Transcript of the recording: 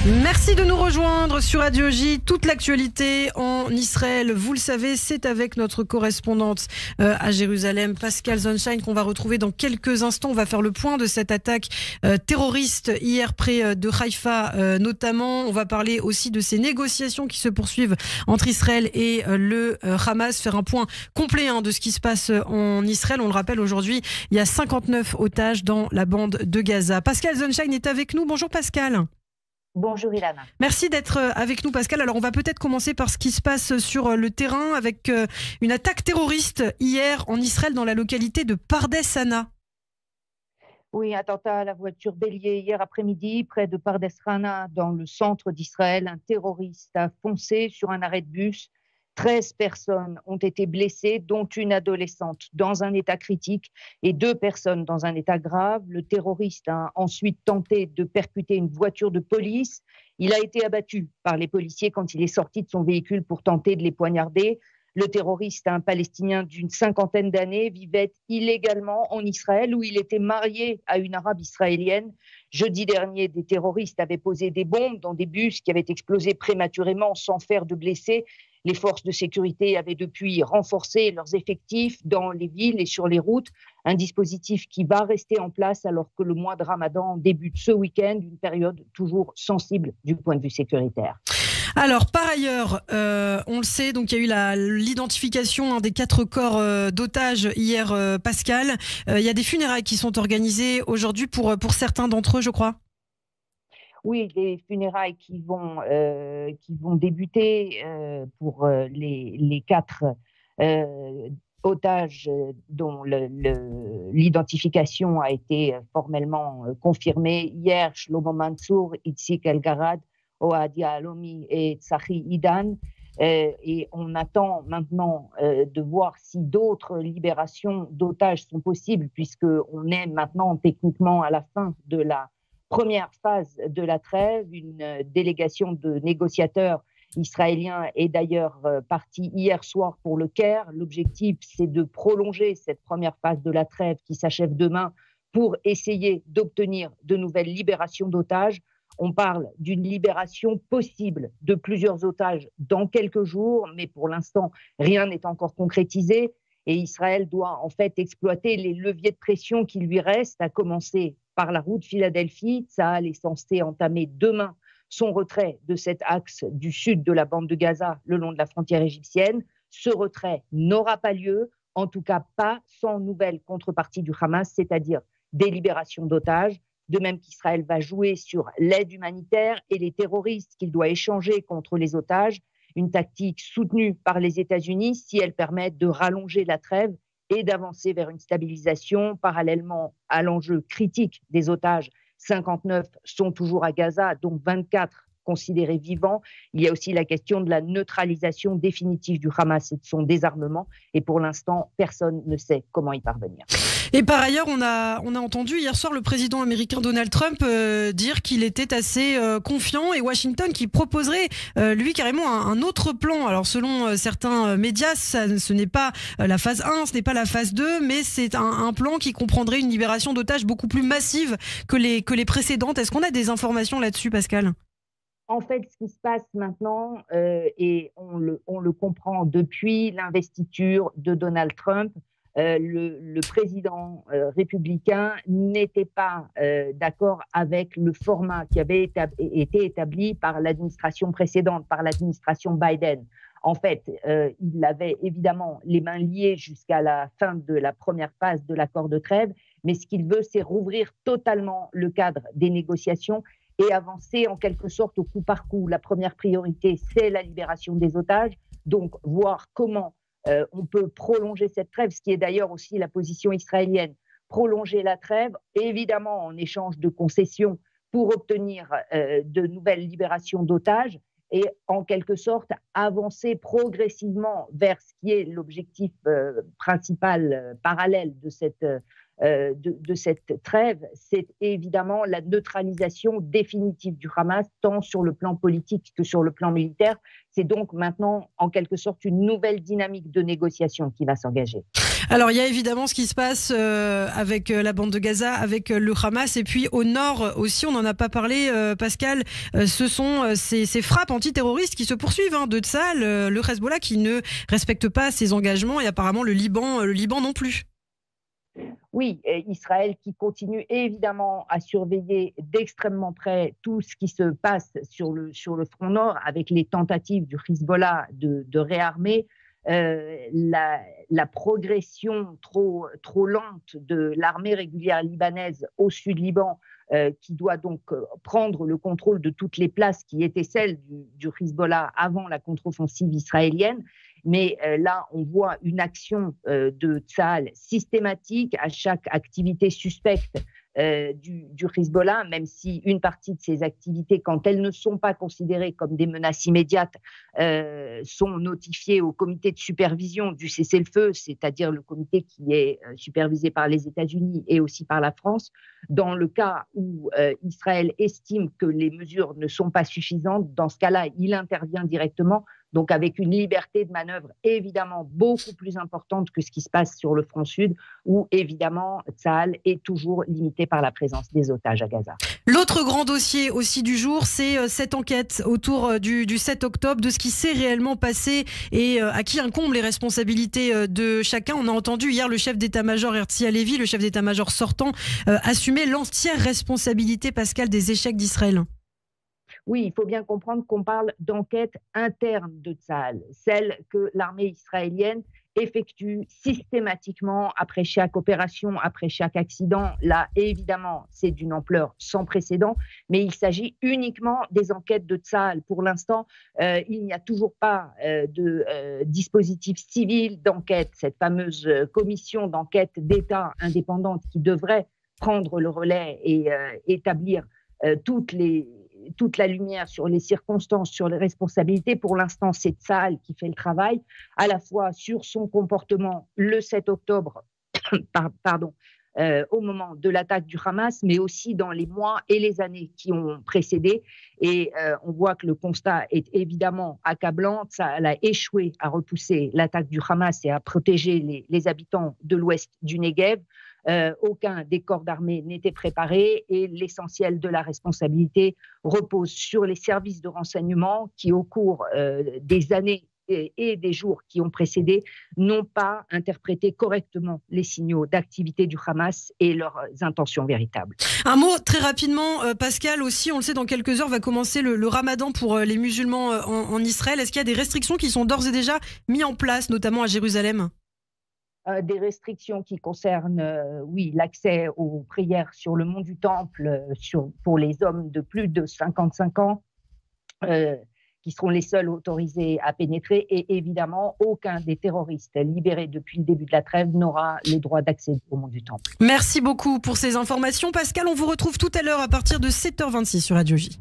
Merci de nous rejoindre sur Radio J. Toute l'actualité en Israël, vous le savez, c'est avec notre correspondante à Jérusalem, Pascal Zonshine, qu'on va retrouver dans quelques instants. On va faire le point de cette attaque terroriste hier près de Haïfa notamment. On va parler aussi de ces négociations qui se poursuivent entre Israël et le Hamas. Faire un point complet de ce qui se passe en Israël. On le rappelle, aujourd'hui, il y a 59 otages dans la bande de Gaza. Pascal Zonshine est avec nous. Bonjour Pascal. Bonjour Ilana. Merci d'être avec nous Pascal. Alors on va peut-être commencer par ce qui se passe sur le terrain avec une attaque terroriste hier en Israël dans la localité de Pardes Hana. Oui, attentat à la voiture bélier hier après-midi près de Pardes Hana dans le centre d'Israël. Un terroriste a foncé sur un arrêt de bus. 13 personnes ont été blessées, dont une adolescente dans un état critique et 2 personnes dans un état grave. Le terroriste a ensuite tenté de percuter une voiture de police. Il a été abattu par les policiers quand il est sorti de son véhicule pour tenter de les poignarder. Le terroriste, un Palestinien d'une 50aine d'années, vivait illégalement en Israël où il était marié à une Arabe israélienne. Jeudi dernier, des terroristes avaient posé des bombes dans des bus qui avaient explosé prématurément sans faire de blessés. Les forces de sécurité avaient depuis renforcé leurs effectifs dans les villes et sur les routes, un dispositif qui va rester en place alors que le mois de Ramadan débute ce week-end, une période toujours sensible du point de vue sécuritaire. Alors, par ailleurs, on le sait, donc il y a eu l'identification des 4 corps d'otages hier, Pascal. Il y a des funérailles qui sont organisées aujourd'hui pour certains d'entre eux, je crois. Oui, les funérailles qui vont débuter pour les 4 otages dont l'identification a été formellement confirmée hier, Shlomo Mansour, Itzik El-Garad, Oadia Alomi et Tsahi Idan. Et on attend maintenant de voir si d'autres libérations d'otages sont possibles, puisqu'on est maintenant techniquement à la fin de la première phase de la trêve. Une délégation de négociateurs israéliens est d'ailleurs partie hier soir pour le Caire. L'objectif, c'est de prolonger cette première phase de la trêve qui s'achève demain pour essayer d'obtenir de nouvelles libérations d'otages. On parle d'une libération possible de plusieurs otages dans quelques jours, mais pour l'instant, rien n'est encore concrétisé. Et Israël doit en fait exploiter les leviers de pression qui lui restent, à commencer par la route Philadelphie. Tsahal est censé entamer demain son retrait de cet axe du sud de la bande de Gaza le long de la frontière égyptienne. Ce retrait n'aura pas lieu, en tout cas pas sans nouvelle contrepartie du Hamas, c'est-à-dire des libérations d'otages. De même qu'Israël va jouer sur l'aide humanitaire et les terroristes qu'il doit échanger contre les otages. Une tactique soutenue par les États-Unis si elle permet de rallonger la trêve et d'avancer vers une stabilisation parallèlement à l'enjeu critique des otages. 59 sont toujours à Gaza, dont 24 considérés vivants. Il y a aussi la question de la neutralisation définitive du Hamas et de son désarmement. Et pour l'instant, personne ne sait comment y parvenir. Et par ailleurs, on a entendu hier soir le président américain Donald Trump dire qu'il était assez confiant, et Washington qui proposerait lui carrément un autre plan. Alors selon certains médias, ce n'est pas la phase 1, ce n'est pas la phase 2, mais c'est un plan qui comprendrait une libération d'otages beaucoup plus massive que les précédentes. Est-ce qu'on a des informations là-dessus, Pascal ? En fait, ce qui se passe maintenant, et on le comprend depuis l'investiture de Donald Trump, le président républicain n'était pas d'accord avec le format qui avait été établi par l'administration précédente, par l'administration Biden. En fait, il avait évidemment les mains liées jusqu'à la fin de la première phase de l'accord de trêve, mais ce qu'il veut, c'est rouvrir totalement le cadre des négociations et avancer en quelque sorte au coup par coup. La première priorité, c'est la libération des otages, donc voir comment on peut prolonger cette trêve, ce qui est d'ailleurs aussi la position israélienne. Prolonger la trêve, évidemment en échange de concessions pour obtenir de nouvelles libérations d'otages et en quelque sorte avancer progressivement vers ce qui est l'objectif principal parallèle de cette de cette trêve, c'est évidemment la neutralisation définitive du Hamas, tant sur le plan politique que sur le plan militaire. C'est donc maintenant, en quelque sorte, une nouvelle dynamique de négociation qui va s'engager. Alors, il y a évidemment ce qui se passe avec la bande de Gaza, avec le Hamas, et puis au nord aussi, on n'en a pas parlé, Pascal, ce sont ces frappes antiterroristes qui se poursuivent de Tsahal, le Hezbollah qui ne respecte pas ses engagements, et apparemment le Liban non plus. Oui, Israël qui continue évidemment à surveiller d'extrêmement près tout ce qui se passe sur le front nord avec les tentatives du Hezbollah de réarmer. La progression trop lente de l'armée régulière libanaise au sud Liban, qui doit donc prendre le contrôle de toutes les places qui étaient celles du Hezbollah avant la contre-offensive israélienne. Mais là, on voit une action de Tsahal systématique à chaque activité suspecte du Hezbollah, même si une partie de ces activités, quand elles ne sont pas considérées comme des menaces immédiates, sont notifiées au comité de supervision du cessez-le-feu, c'est-à-dire le comité qui est supervisé par les États-Unis et aussi par la France. Dans le cas où Israël estime que les mesures ne sont pas suffisantes, dans ce cas-là, il intervient directement, donc avec une liberté de manœuvre évidemment beaucoup plus importante que ce qui se passe sur le front sud, où évidemment Tsahal est toujours limité par la présence des otages à Gaza. L'autre grand dossier aussi du jour, c'est cette enquête autour du 7 octobre, de ce qui s'est réellement passé et à qui incombent les responsabilités de chacun. On a entendu hier le chef d'état-major Herzi Halevi, le chef d'état-major sortant, assumer l'entière responsabilité, Pascal, des échecs d'Israël. Oui, il faut bien comprendre qu'on parle d'enquête interne de Tsahal, celle que l'armée israélienne effectue systématiquement après chaque opération, après chaque accident. Là, évidemment, c'est d'une ampleur sans précédent, mais il s'agit uniquement des enquêtes de Tsahal. Pour l'instant, il n'y a toujours pas de dispositif civil d'enquête, cette fameuse commission d'enquête d'État indépendante qui devrait prendre le relais et établir toute la lumière sur les circonstances, sur les responsabilités. Pour l'instant, c'est Tsahal qui fait le travail, à la fois sur son comportement le 7 octobre, au moment de l'attaque du Hamas, mais aussi dans les mois et les années qui ont précédé. Et on voit que le constat est évidemment accablant. Tsahal a échoué à repousser l'attaque du Hamas et à protéger les habitants de l'ouest du Negev. Aucun des corps d'armée n'était préparé et l'essentiel de la responsabilité repose sur les services de renseignement qui, au cours des années et des jours qui ont précédé, n'ont pas interprété correctement les signaux d'activité du Hamas et leurs intentions véritables. Un mot très rapidement, Pascal, aussi, on le sait, dans quelques heures va commencer le ramadan pour les musulmans en Israël. Est-ce qu'il y a des restrictions qui sont d'ores et déjà mises en place, notamment à Jérusalem ? Des restrictions qui concernent, l'accès aux prières sur le mont du Temple pour les hommes de plus de 55 ans, qui seront les seuls autorisés à pénétrer. Et évidemment, aucun des terroristes libérés depuis le début de la trêve n'aura le droit d'accéder au mont du Temple. Merci beaucoup pour ces informations. Pascal, on vous retrouve tout à l'heure à partir de 7h26 sur Radio J.